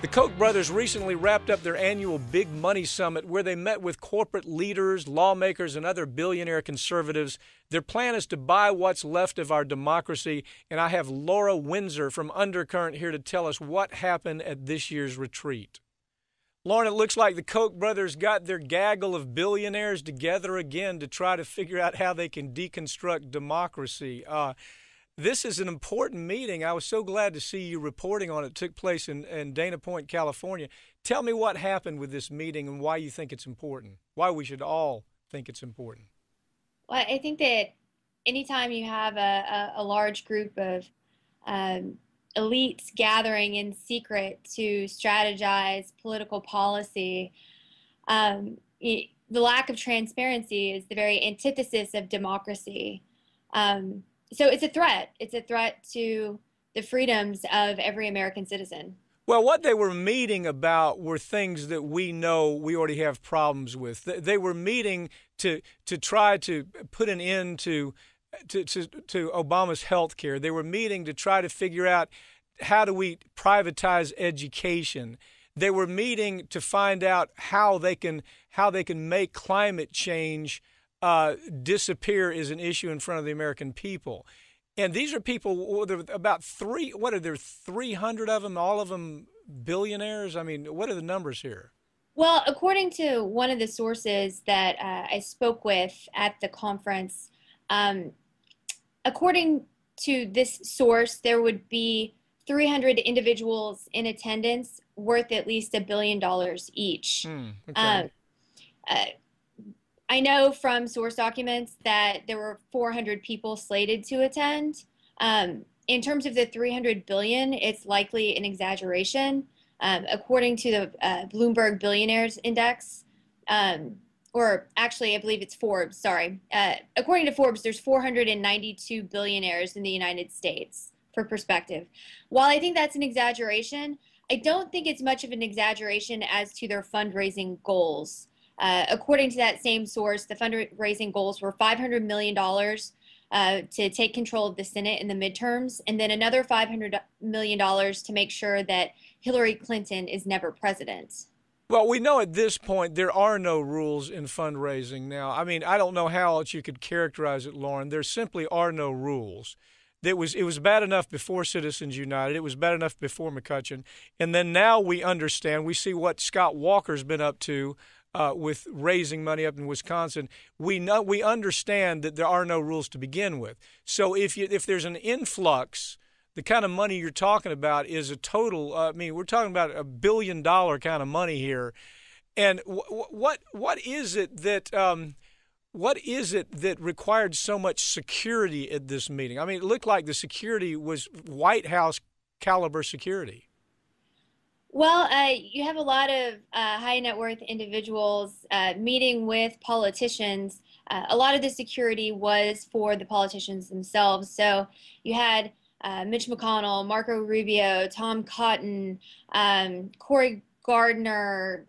The Koch brothers recently wrapped up their annual Big Money Summit where they met with corporate leaders, lawmakers, and other billionaire conservatives. Their plan is to buy what's left of our democracy, and I have Laura Windsor from Undercurrent here to tell us what happened at this year's retreat. Lauren, it looks like the Koch brothers got their gaggle of billionaires together again to try to figure out how they can deconstruct democracy. This is an important meeting. I was so glad to see you reporting on it. It took place in Dana Point, California. Tell me what happened with this meeting and why you think it's important, why we should all think it's important. Well, I think that anytime you have a large group of elites gathering in secret to strategize political policy, the lack of transparency is the very antithesis of democracy. So it's a threat. It's a threat to the freedoms of every American citizen. Well, what they were meeting about were things that we know we already have problems with. They were meeting to try to put an end to Obama's health care. They were meeting to try to figure out how do we privatize education. They were meeting to find out how they can make climate change disappear is an issue in front of the American people. And these are people, about 300 of them, all of them billionaires? I mean, what are the numbers here? Well, according to one of the sources that I spoke with at the conference, according to this source, there would be 300 individuals in attendance worth at least $1 billion each. Okay. I know from source documents that there were 400 people slated to attend. In terms of the 300 billion, it's likely an exaggeration. According to the Bloomberg Billionaires Index, or actually, I believe it's Forbes, sorry. According to Forbes, there's 492 billionaires in the United States, for perspective. While I think that's an exaggeration, I don't think it's much of an exaggeration as to their fundraising goals. According to that same source, the fundraising goals were $500 million to take control of the Senate in the midterms, and then another $500 million to make sure that Hillary Clinton is never president. Well, we know at this point there are no rules in fundraising now. I mean, I don't know how else you could characterize it, Lauren. There simply are no rules. It was bad enough before Citizens United. It was bad enough before McCutcheon. And then now we understand, we see what Scott Walker's been up to with raising money up in Wisconsin. We understand that there are no rules to begin with. So if there's an influx, the kind of money you're talking about is a total. We're talking about $1 billion kind of money here. And what is it that required so much security at this meeting? I mean, it looked like the security was White House caliber security. Well, you have a lot of high net worth individuals meeting with politicians. A lot of the security was for the politicians themselves. So you had Mitch McConnell, Marco Rubio, Tom Cotton, Cory Gardner.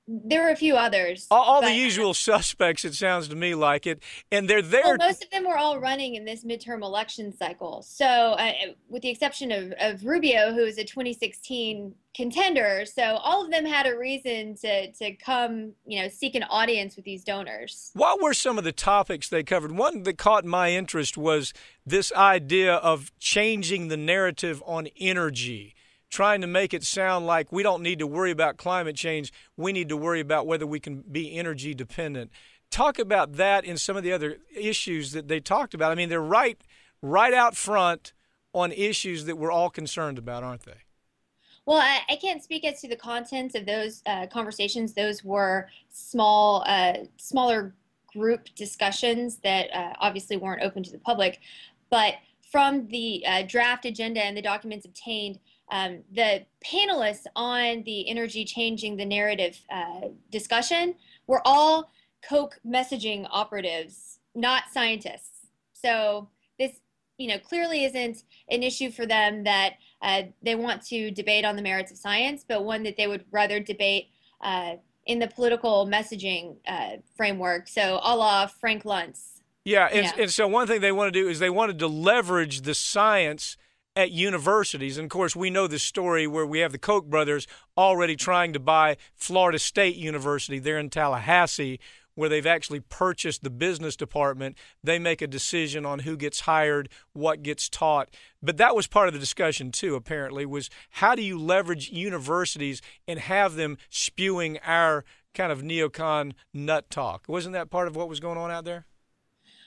There were a few others. All the usual suspects, it sounds to me like it. And they're there. Well, most of them were all running in this midterm election cycle. So with the exception of Rubio, who is a 2016 contender. So all of them had a reason to come, seek an audience with these donors. What were some of the topics they covered? One that caught my interest was this idea of changing the narrative on energy, trying to make it sound like we don't need to worry about climate change. We need to worry about whether we can be energy dependent. Talk about that and some of the other issues that they talked about. I mean, they're right out front on issues that we're all concerned about, aren't they? Well, I can't speak as to the contents of those conversations. Those were smaller group discussions that obviously weren't open to the public. But from the draft agenda and the documents obtained, the panelists on the energy changing the narrative discussion were all Koch messaging operatives, not scientists. So this, clearly isn't an issue for them that they want to debate on the merits of science, but one that they would rather debate in the political messaging framework. So a la Frank Luntz. Yeah, and so one thing they want to do is they wanted to leverage the science at universities. And, of course, we know the story where we have the Koch brothers already trying to buy Florida State University there in Tallahassee, where they've actually purchased the business department. They make a decision on who gets hired, what gets taught. But that was part of the discussion, too, apparently, was how do you leverage universities and have them spewing our kind of neocon nut talk? Wasn't that part of what was going on out there?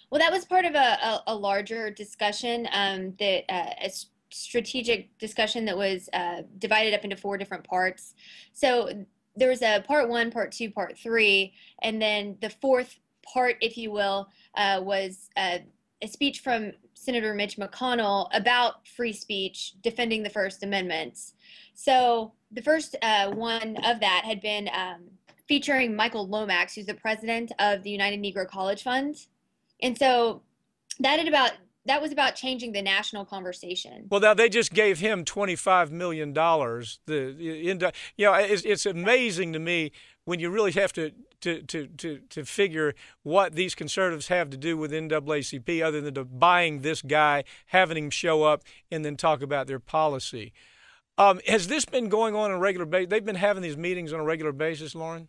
Well, that was part of a larger discussion, a strategic discussion that was divided up into 4 different parts. So there was a part 1, part 2, part 3, and then the 4th part, if you will, was a speech from Senator Mitch McConnell about free speech, defending the First Amendment. So the first one of that had been featuring Michael Lomax, who's the president of the United Negro College Fund. And so that was about changing the national conversation. Well, now they just gave him $25 million. It's amazing to me when you really have to figure what these conservatives have to do with NAACP other than to buying this guy, having him show up, and then talk about their policy. Has this been going on a regular basis? They've been having these meetings on a regular basis, Lauren?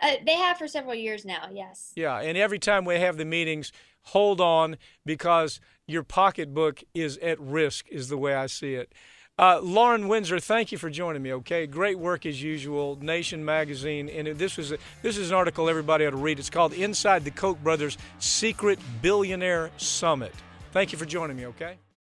They have for several years now, yes. Yeah, and every time we have the meetings, hold on, because your pocketbook is at risk, is the way I see it. Lauren Windsor, thank you for joining me, okay? Great work as usual, Nation Magazine. And this is an article everybody ought to read. It's called Inside the Koch Brothers Secret Billionaire Summit. Thank you for joining me, okay?